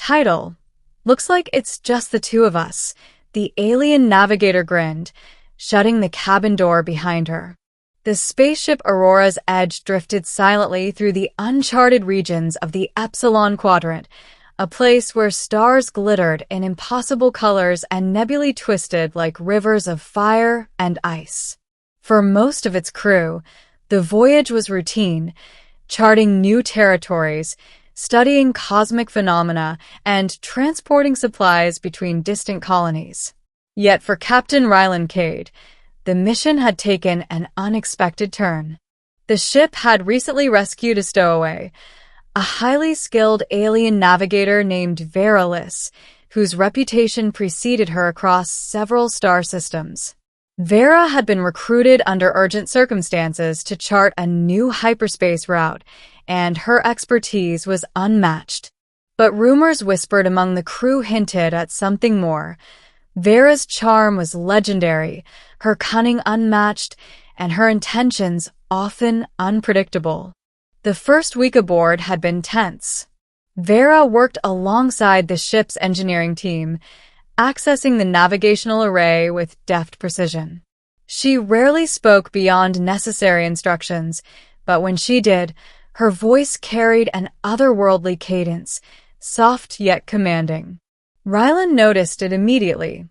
Title: Looks like it's just the two of us. The alien Navigator grinned, shutting the cabin door behind her. The spaceship Aurora's Edge drifted silently through the uncharted regions of the Epsilon Quadrant, a place where stars glittered in impossible colors and nebulae twisted like rivers of fire and ice. For most of its crew, the voyage was routine, charting new territories, studying cosmic phenomena, and transporting supplies between distant colonies. Yet for Captain Ryland Cade, the mission had taken an unexpected turn. The ship had recently rescued a stowaway, a highly skilled alien navigator named Vera, whose reputation preceded her across several star systems. Vera had been recruited under urgent circumstances to chart a new hyperspace route, and her expertise was unmatched. But rumors whispered among the crew hinted at something more. Vera's charm was legendary, her cunning unmatched, and her intentions often unpredictable. The first week aboard had been tense. Vera worked alongside the ship's engineering team, accessing the navigational array with deft precision. She rarely spoke beyond necessary instructions, but when she did, her voice carried an otherworldly cadence, soft yet commanding. Ryland noticed it immediately.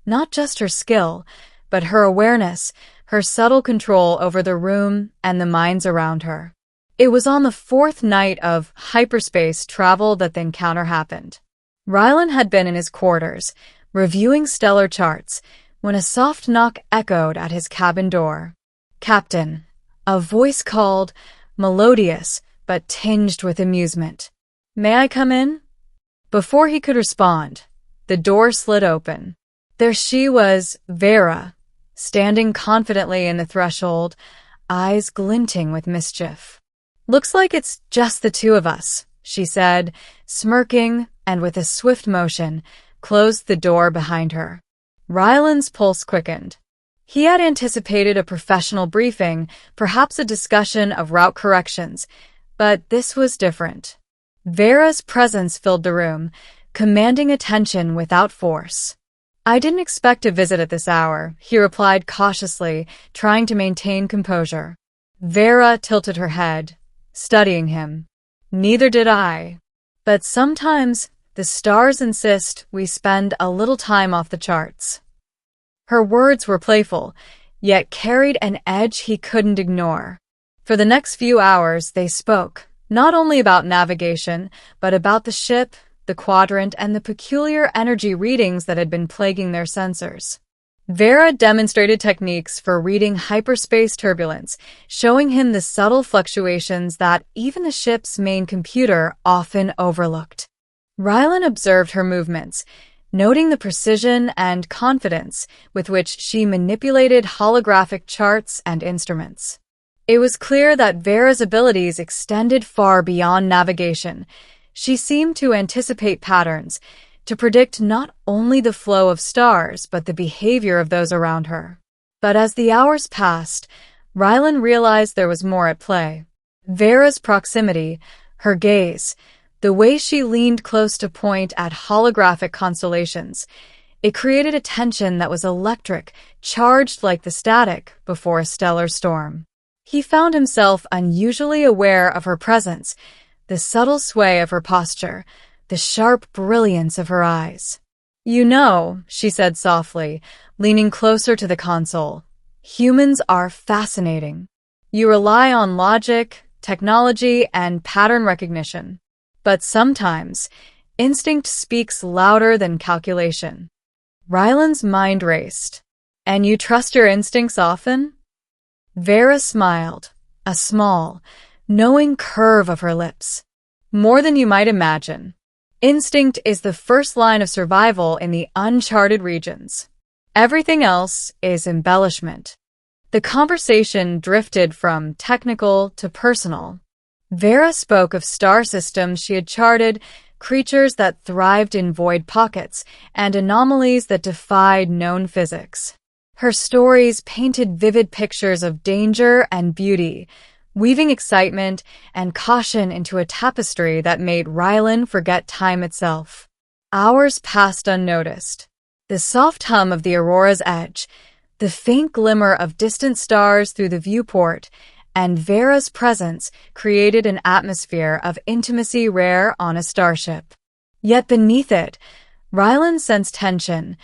Not just her skill, but her awareness, her subtle control over the room and the minds around her. It was on the fourth night of hyperspace travel that the encounter happened. Ryland had been in his quarters, reviewing stellar charts, when a soft knock echoed at his cabin door. "Captain," a voice called, melodious but tinged with amusement. "May I come in?" Before he could respond, the door slid open. There she was, Vera, standing confidently in the threshold, eyes glinting with mischief. "Looks like it's just the two of us," she said, smirking, and with a swift motion, closed the door behind her. Ryland's pulse quickened. He had anticipated a professional briefing, perhaps a discussion of route corrections, but this was different. Vera's presence filled the room, commanding attention without force. "I didn't expect a visit at this hour," he replied cautiously, trying to maintain composure. Vera tilted her head, studying him. "Neither did I. But sometimes the stars insist we spend a little time off the charts." Her words were playful, yet carried an edge he couldn't ignore. For the next few hours, they spoke, not only about navigation, but about the ship, the quadrant, and the peculiar energy readings that had been plaguing their sensors. Vera demonstrated techniques for reading hyperspace turbulence, showing him the subtle fluctuations that even the ship's main computer often overlooked. Ryland observed her movements, noting the precision and confidence with which she manipulated holographic charts and instruments. It was clear that Vera's abilities extended far beyond navigation. She seemed to anticipate patterns, to predict not only the flow of stars, but the behavior of those around her. But as the hours passed, Ryland realized there was more at play. Vera's proximity, her gaze, the way she leaned close to point at holographic constellations, it created a tension that was electric, charged like the static before a stellar storm. He found himself unusually aware of her presence, the subtle sway of her posture, the sharp brilliance of her eyes. "You know," she said softly, leaning closer to the console, "humans are fascinating. You rely on logic, technology, and pattern recognition. But sometimes, instinct speaks louder than calculation." Ryland's mind raced. "And you trust your instincts often?" Vera smiled, a small, knowing curve of her lips. "More than you might imagine. Instinct is the first line of survival in the uncharted regions. Everything else is embellishment." The conversation drifted from technical to personal. Vera spoke of star systems she had charted, creatures that thrived in void pockets, and anomalies that defied known physics. Her stories painted vivid pictures of danger and beauty, weaving excitement and caution into a tapestry that made Rylan forget time itself. Hours passed unnoticed. The soft hum of the aurora's edge, the faint glimmer of distant stars through the viewport, and Vera's presence created an atmosphere of intimacy rare on a starship. Yet beneath it, Rylan sensed tension,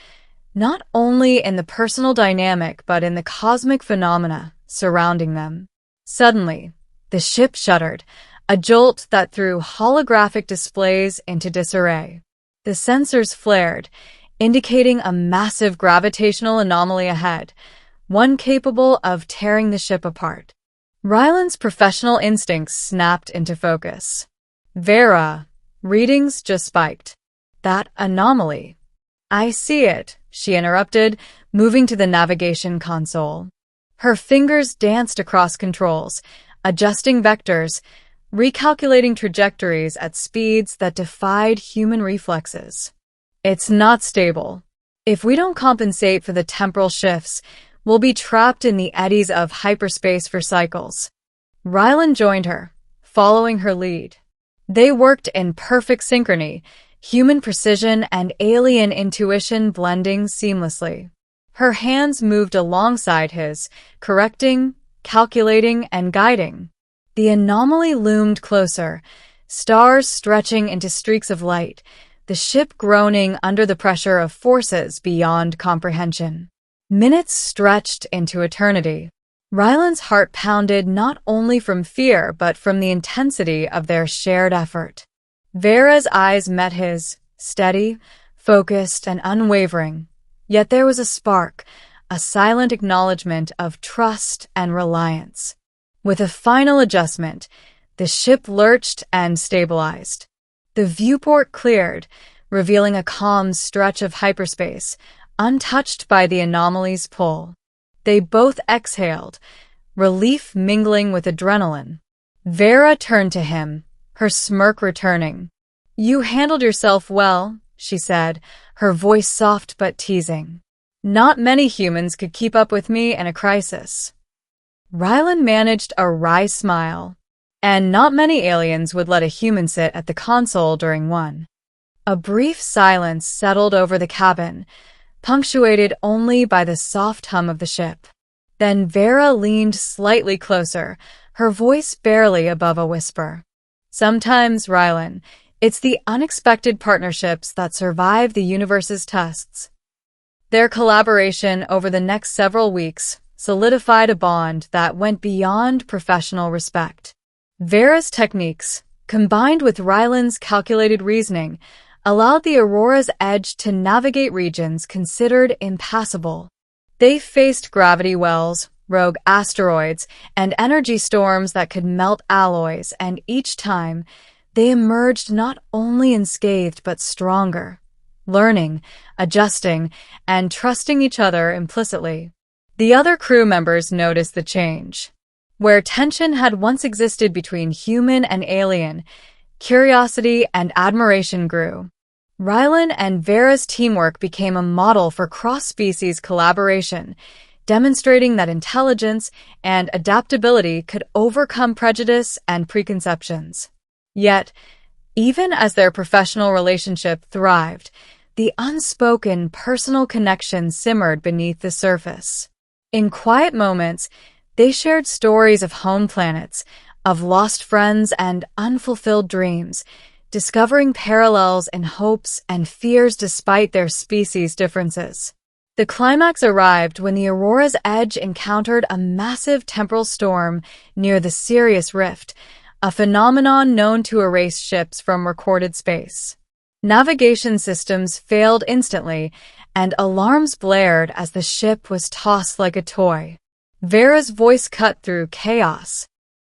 not only in the personal dynamic but in the cosmic phenomena surrounding them. Suddenly, the ship shuddered, a jolt that threw holographic displays into disarray. The sensors flared, indicating a massive gravitational anomaly ahead, one capable of tearing the ship apart. Rylan's professional instincts snapped into focus. Vera, readings just spiked. That anomaly. I see it, she interrupted, moving to the navigation console. Her fingers danced across controls, adjusting vectors, recalculating trajectories at speeds that defied human reflexes. It's not stable. If we don't compensate for the temporal shifts, we'll be trapped in the eddies of hyperspace for cycles. Rylan joined her, following her lead. They worked in perfect synchrony, human precision and alien intuition blending seamlessly. Her hands moved alongside his, correcting, calculating, and guiding. The anomaly loomed closer, stars stretching into streaks of light, the ship groaning under the pressure of forces beyond comprehension. Minutes stretched into eternity. Rylan's heart pounded not only from fear but from the intensity of their shared effort. Vera's eyes met his, steady, focused, and unwavering. Yet there was a spark, a silent acknowledgement of trust and reliance. With a final adjustment, the ship lurched and stabilized. The viewport cleared, revealing a calm stretch of hyperspace, untouched by the anomaly's pull. They both exhaled, relief mingling with adrenaline. Vera turned to him, her smirk returning. "You handled yourself well," she said, her voice soft but teasing. "Not many humans could keep up with me in a crisis." Rylan managed a wry smile. And not many aliens would let a human sit at the console during one. A brief silence settled over the cabin, punctuated only by the soft hum of the ship. Then Vera leaned slightly closer, her voice barely above a whisper. "Sometimes, Rylan, it's the unexpected partnerships that survive the universe's tests." Their collaboration over the next several weeks solidified a bond that went beyond professional respect. Vera's techniques, combined with Rylan's calculated reasoning, allowed the Aurora's edge to navigate regions considered impassable. They faced gravity wells, rogue asteroids, and energy storms that could melt alloys, and each time, they emerged not only unscathed but stronger, learning, adjusting, and trusting each other implicitly. The other crew members noticed the change. Where tension had once existed between human and alien, curiosity and admiration grew. Rylan and Vera's teamwork became a model for cross-species collaboration, demonstrating that intelligence and adaptability could overcome prejudice and preconceptions. Yet, even as their professional relationship thrived, the unspoken personal connection simmered beneath the surface. In quiet moments, they shared stories of home planets, of lost friends and unfulfilled dreams, discovering parallels in hopes and fears despite their species' differences. The climax arrived when the Aurora's edge encountered a massive temporal storm near the Sirius Rift, a phenomenon known to erase ships from recorded space. Navigation systems failed instantly, and alarms blared as the ship was tossed like a toy. Vera's voice cut through chaos.